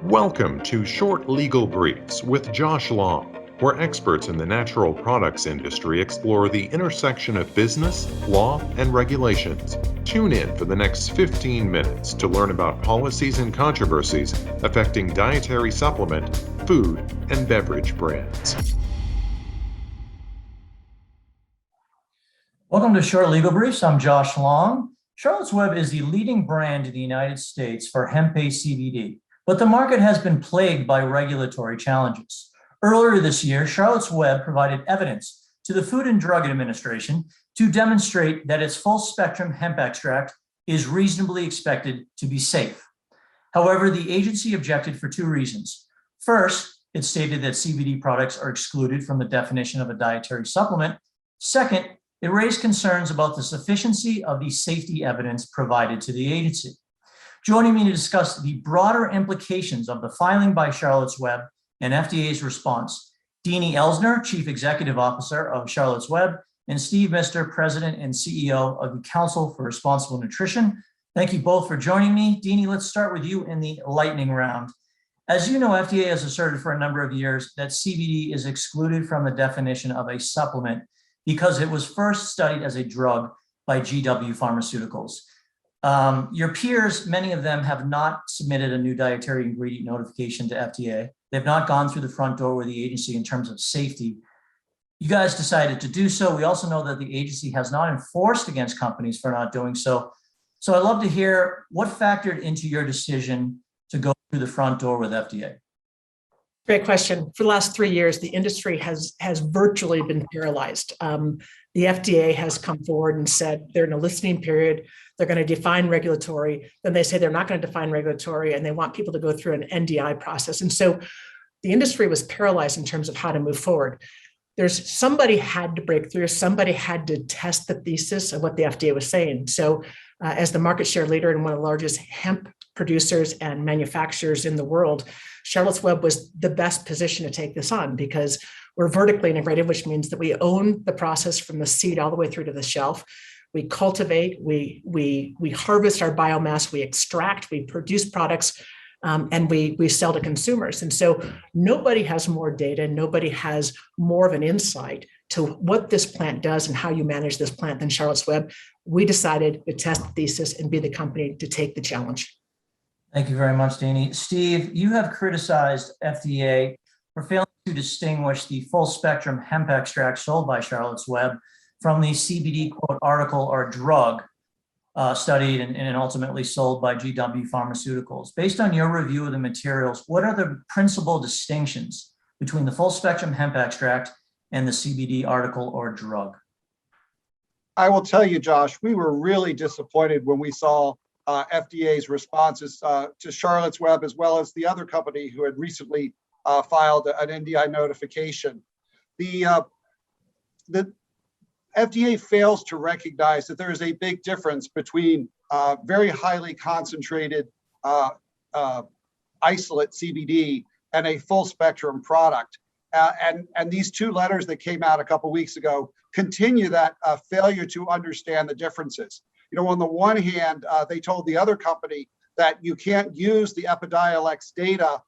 Welcome to Short Legal Briefs with Josh Long, where experts in the natural products industry explore the intersection of business, law, and regulations. Tune in for the next 15 minutes to learn about policies and controversies affecting dietary supplement, food, and beverage brands. Welcome to Short Legal Briefs. I'm Josh Long. Charlotte's Web is the leading brand in the United States for hemp-based CBD, but the market has been plagued by regulatory challenges. Earlier this year, Charlotte's Web provided evidence to the Food and Drug Administration to demonstrate that its full-spectrum hemp extract is reasonably expected to be safe. However, the agency objected for two reasons. First, it stated that CBD products are excluded from the definition of a dietary supplement. Second, it raised concerns about the sufficiency of the safety evidence provided to the agency. Joining me to discuss the broader implications of the filing by Charlotte's Web and FDA's response, Deanie Elsner, Chief Executive Officer of Charlotte's Web, and Steve Mister, President and CEO of the Council for Responsible Nutrition. Thank you both for joining me. Deanie, let's start with you in the lightning round. As you know, FDA has asserted for a number of years that CBD is excluded from the definition of a supplement because it was first studied as a drug by GW Pharmaceuticals. Your peers, many of them have not submitted a new dietary ingredient notification to FDA. They've not gone through the front door with the agency in terms of safety. You guys decided to do so. We also know that the agency has not enforced against companies for not doing so. So I'd love to hear what factored into your decision to go through the front door with FDA. Great question. For the last 3 years, the industry has virtually been paralyzed. The FDA has come forward and said they're in a listening period. They're going to define regulatory. Then they say they're not going to define regulatory, and they want people to go through an NDI process. And so the industry was paralyzed in terms of how to move forward. Somebody had to break through. Somebody had to test the thesis of what the FDA was saying. So as the market share leader and one of the largest hemp producers and manufacturers in the world, Charlotte's Web was the best position to take this on because we're vertically integrated, which means that we own the process from the seed all the way through to the shelf. We cultivate, we harvest our biomass, we extract, we produce products, and we sell to consumers. And so nobody has more data, nobody has more of an insight to what this plant does and how you manage this plant than Charlotte's Web. We decided to test the thesis and be the company to take the challenge. Thank you very much, Deanie. Steve, you have criticized FDA for failing to distinguish the full spectrum hemp extract sold by Charlotte's Web from the CBD quote article or drug studied and ultimately sold by GW Pharmaceuticals. Based on your review of the materials, what are the principal distinctions between the full spectrum hemp extract and the CBD article or drug? I will tell you, Josh, we were really disappointed when we saw FDA's responses to Charlotte's Web, as well as the other company who had recently filed an NDI notification. The FDA fails to recognize that there is a big difference between very highly concentrated isolate CBD and a full spectrum product. And these two letters that came out a couple weeks ago continue that failure to understand the differences. You know, on the one hand, they told the other company that you can't use the Epidiolex data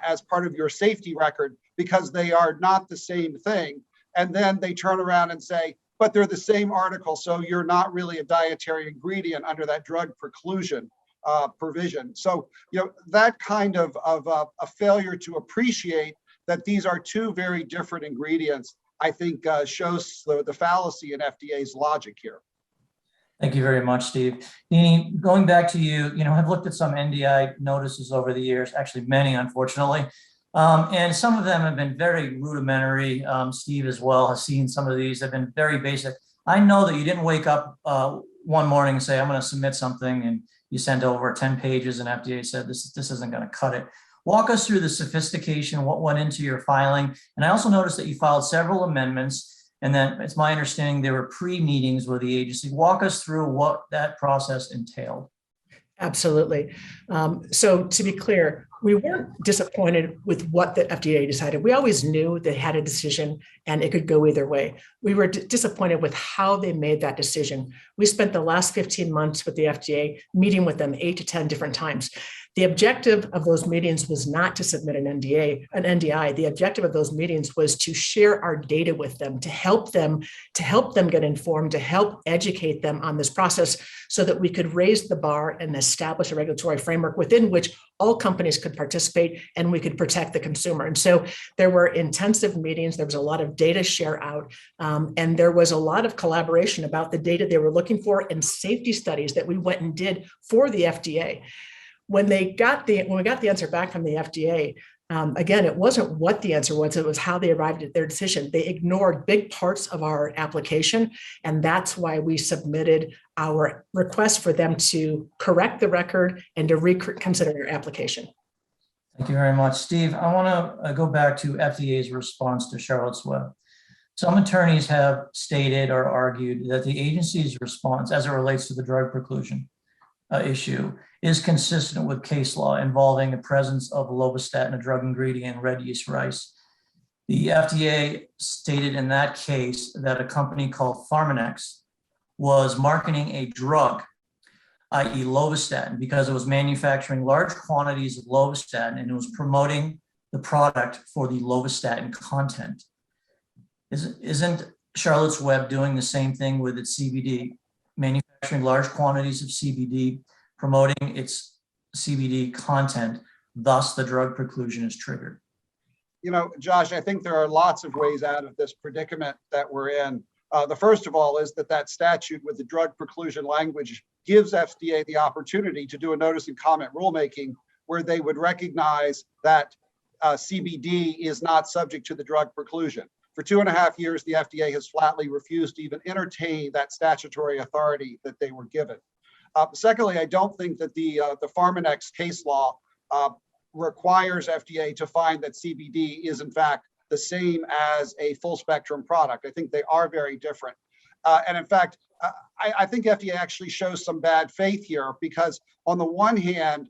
as part of your safety record because they are not the same thing. And then they turn around and say, but they're the same article, so you're not really a dietary ingredient under that drug preclusion provision. So, you know, that kind of a failure to appreciate that these are two very different ingredients, I think shows the fallacy in FDA's logic here. Thank you very much, Steve. Deanie, going back to you, I've looked at some NDI notices over the years, actually many, unfortunately, and some of them have been very rudimentary. Steve as well has seen some of these have been very basic. I know that you didn't wake up one morning and say, I'm going to submit something, and you sent over 10 pages and FDA said, this isn't going to cut it. Walk us through the sophistication, what went into your filing. And I also noticed that you filed several amendments, and then it's my understanding there were pre-meetings with the agency. Walk us through what that process entailed. Absolutely. So to be clear, we weren't disappointed with what the FDA decided. We always knew they had a decision and it could go either way. We were disappointed with how they made that decision. We spent the last 15 months with the FDA, meeting with them 8 to 10 different times. The objective of those meetings was not to submit an NDI. The objective of those meetings was to share our data with them, to help them get informed, to help educate them on this process so that we could raise the bar and establish a regulatory framework within which all companies could participate and we could protect the consumer. And so there were intensive meetings, there was a lot of data share out, and there was a lot of collaboration about the data they were looking for and safety studies that we went and did for the FDA. When we got the answer back from the FDA, again, it wasn't what the answer was, it was how they arrived at their decision. They ignored big parts of our application, and that's why we submitted our request for them to correct the record and to reconsider our application. Thank you very much. Steve, I want to go back to FDA's response to Charlotte's Web. Some attorneys have stated or argued that the agency's response as it relates to the drug preclusion issue is consistent with case law involving the presence of lovastatin, a drug ingredient in red yeast rice. The FDA stated in that case that a company called Pharmanex was marketing a drug, i.e. lovastatin, because it was manufacturing large quantities of lovastatin and it was promoting the product for the lovastatin content. Isn't Charlotte's Web doing the same thing with its CBD, manufacturing large quantities of CBD, promoting its CBD content, thus the drug preclusion is triggered? You know, Josh, I think there are lots of ways out of this predicament that we're in. The first of all is that statute with the drug preclusion language gives FDA the opportunity to do a notice and comment rulemaking where they would recognize that CBD is not subject to the drug preclusion. For 2.5 years, the FDA has flatly refused to even entertain that statutory authority that they were given. Secondly, I don't think that the Pharmanex case law requires FDA to find that CBD is in fact the same as a full spectrum product. I think they are very different. And in fact, I think FDA actually shows some bad faith here because on the one hand,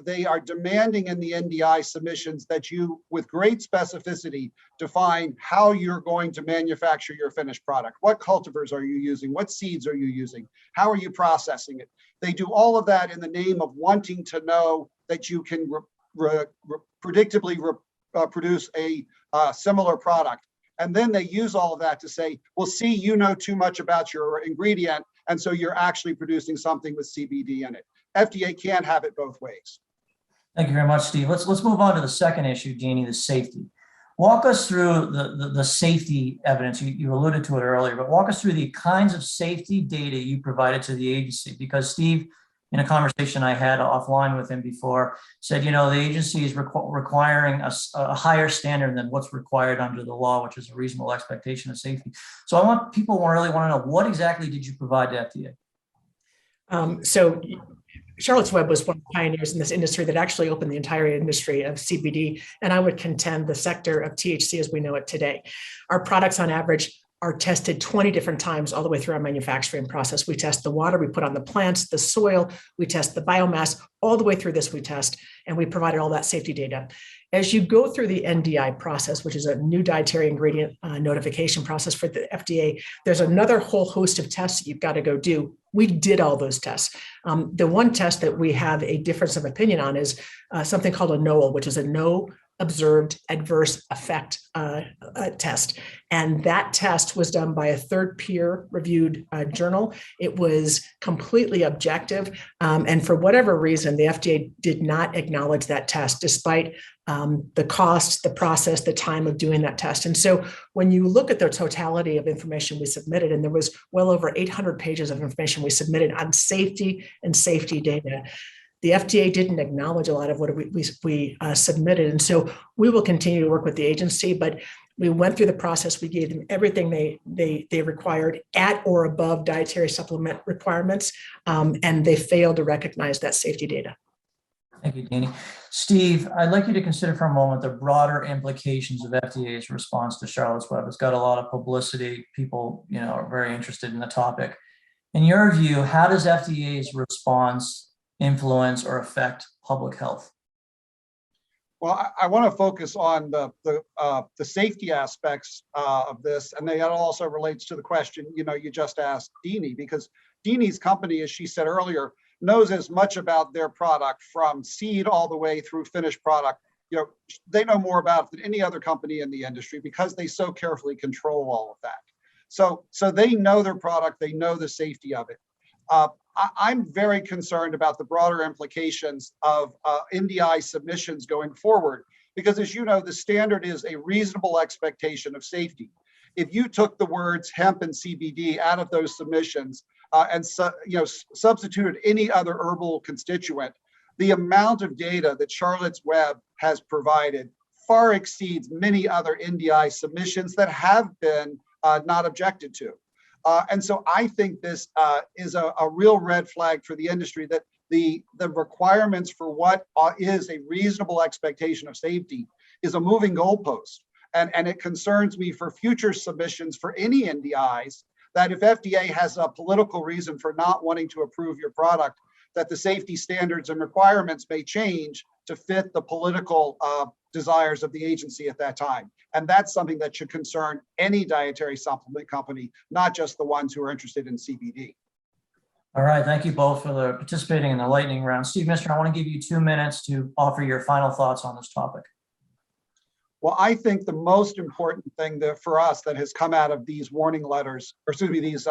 they are demanding in the NDI submissions that you, with great specificity, define how you're going to manufacture your finished product. What cultivars are you using? What seeds are you using? How are you processing it? They do all of that in the name of wanting to know that you can predictably produce a similar product. And then they use all of that to say, well, see, you know too much about your ingredient, and so you're actually producing something with CBD in it. FDA can't have it both ways. Thank you very much, Steve. Let's move on to the second issue, Deanie, the safety. Walk us through the safety evidence. You alluded to it earlier, but walk us through the kinds of safety data you provided to the agency, because Steve, in a conversation I had offline with him before, said, the agency is requiring a higher standard than what's required under the law, which is a reasonable expectation of safety. So people really want to know, what exactly did you provide to FDA? So Charlotte's Web was one of the pioneers in this industry that actually opened the entire industry of CBD, and I would contend the sector of THC as we know it today. Our products on average are tested 20 different times all the way through our manufacturing process. We test the water we put on the plants, the soil, we test the biomass, all the way through this we test, and we provided all that safety data. As you go through the NDI process, which is a new dietary ingredient notification process for the FDA, there's another whole host of tests that you've got to go do. We did all those tests. The one test that we have a difference of opinion on is something called a NOAA, which is a no observed adverse effect test. And that test was done by a third peer reviewed journal. It was completely objective. And for whatever reason, the FDA did not acknowledge that test, despite the cost, the process, the time of doing that test. And so when you look at the totality of information we submitted, and there was well over 800 pages of information we submitted on safety and safety data, the FDA didn't acknowledge a lot of what we submitted. And so we will continue to work with the agency, but we went through the process. We gave them everything they required at or above dietary supplement requirements, and they failed to recognize that safety data. Thank you, Deanie. Steve, I'd like you to consider for a moment the broader implications of FDA's response to Charlotte's Web. It's got a lot of publicity. People, are very interested in the topic. In your view, how does FDA's response influence or affect public health? Well, I want to focus on the safety aspects of this, and that also relates to the question you just asked Deanie, because Deanie's company, as she said earlier, knows as much about their product from seed all the way through finished product. They know more about it than any other company in the industry because they so carefully control all of that. So they know their product, they know the safety of it. I'm very concerned about the broader implications of NDI submissions going forward, because as you know, the standard is a reasonable expectation of safety. If you took the words hemp and CBD out of those submissions and substituted any other herbal constituent, the amount of data that Charlotte's Web has provided far exceeds many other NDI submissions that have been not objected to. And so I think this is a real red flag for the industry, that the requirements for what is a reasonable expectation of safety is a moving goalpost. And it concerns me for future submissions for any NDIs, that if FDA has a political reason for not wanting to approve your product, that the safety standards and requirements may change to fit the political desires of the agency at that time. And that's something that should concern any dietary supplement company, not just the ones who are interested in CBD. All right, thank you both for participating in the lightning round. Steve Mister, I want to give you 2 minutes to offer your final thoughts on this topic. Well, I think the most important thing for us that has come out of these warning letters, or excuse me, these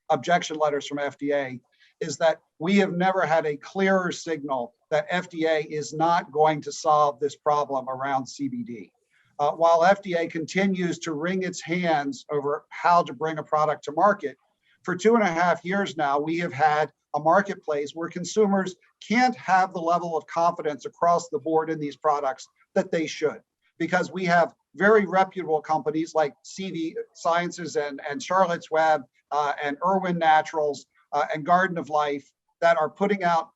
objection letters from FDA, is that we have never had a clearer signal that FDA is not going to solve this problem around CBD. While FDA continues to wring its hands over how to bring a product to market, for 2.5 years now, we have had a marketplace where consumers can't have the level of confidence across the board in these products that they should, because we have very reputable companies like CV Sciences and Charlotte's Web and Irwin Naturals and Garden of Life that are putting out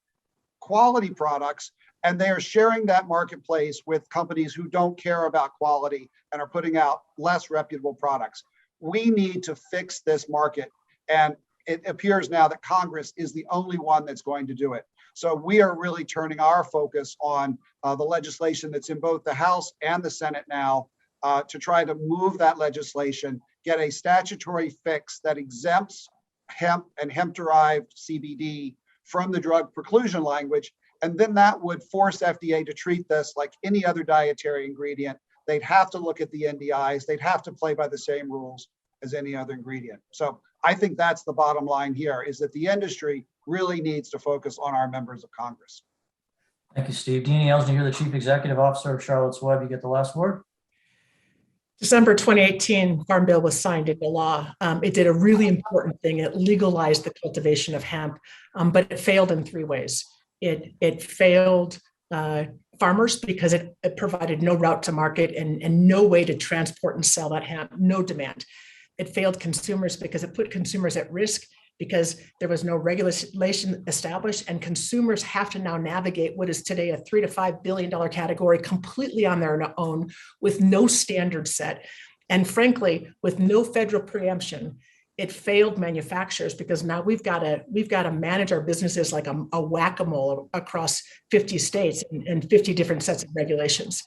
quality products, and they are sharing that marketplace with companies who don't care about quality and are putting out less reputable products. We need to fix this market, and it appears now that Congress is the only one that's going to do it. So we are really turning our focus on the legislation that's in both the House and the Senate now to try to move that legislation, get a statutory fix that exempts hemp and hemp-derived CBD from the drug preclusion language. And then that would force FDA to treat this like any other dietary ingredient. They'd have to look at the NDIs. They'd have to play by the same rules as any other ingredient. So I think that's the bottom line here, is that the industry really needs to focus on our members of Congress. Thank you, Steve. Deanie Elsner, you're the Chief Executive Officer of Charlotte's Web. You get the last word. December 2018, Farm Bill was signed into law. It did a really important thing. It legalized the cultivation of hemp, but it failed in 3 ways. It failed farmers because it provided no route to market and no way to transport and sell that hemp, no demand. It failed consumers because it put consumers at risk, because there was no regulation established, and consumers have to now navigate what is today a $3 to $5 billion category completely on their own with no standard set. And frankly, with no federal preemption, it failed manufacturers, because now we've got to manage our businesses like a whack-a-mole across 50 states and 50 different sets of regulations.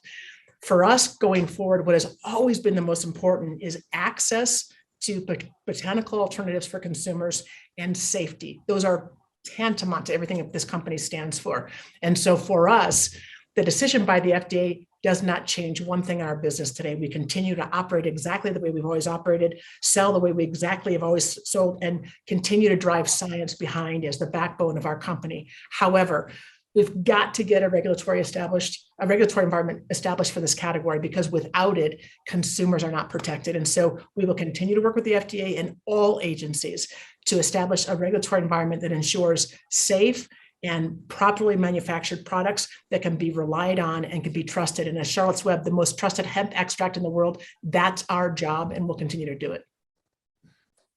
For us going forward, what has always been the most important is access to botanical alternatives for consumers and safety. Those are tantamount to everything that this company stands for. And so for us, the decision by the FDA does not change one thing in our business today. We continue to operate exactly the way we've always operated, sell the way we exactly have always sold, and continue to drive science behind as the backbone of our company. However, we've got to get a regulatory environment established for this category, because without it, consumers are not protected. And so we will continue to work with the FDA and all agencies to establish a regulatory environment that ensures safe and properly manufactured products that can be relied on and can be trusted. And as Charlotte's Web, the most trusted hemp extract in the world, that's our job, and we'll continue to do it.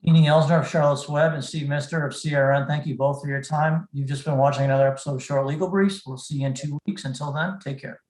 Deanie Elsner of Charlotte's Web and Steve Mister of CRN, thank you both for your time. You've just been watching another episode of Short Legal Briefs. We'll see you in 2 weeks. Until then, take care.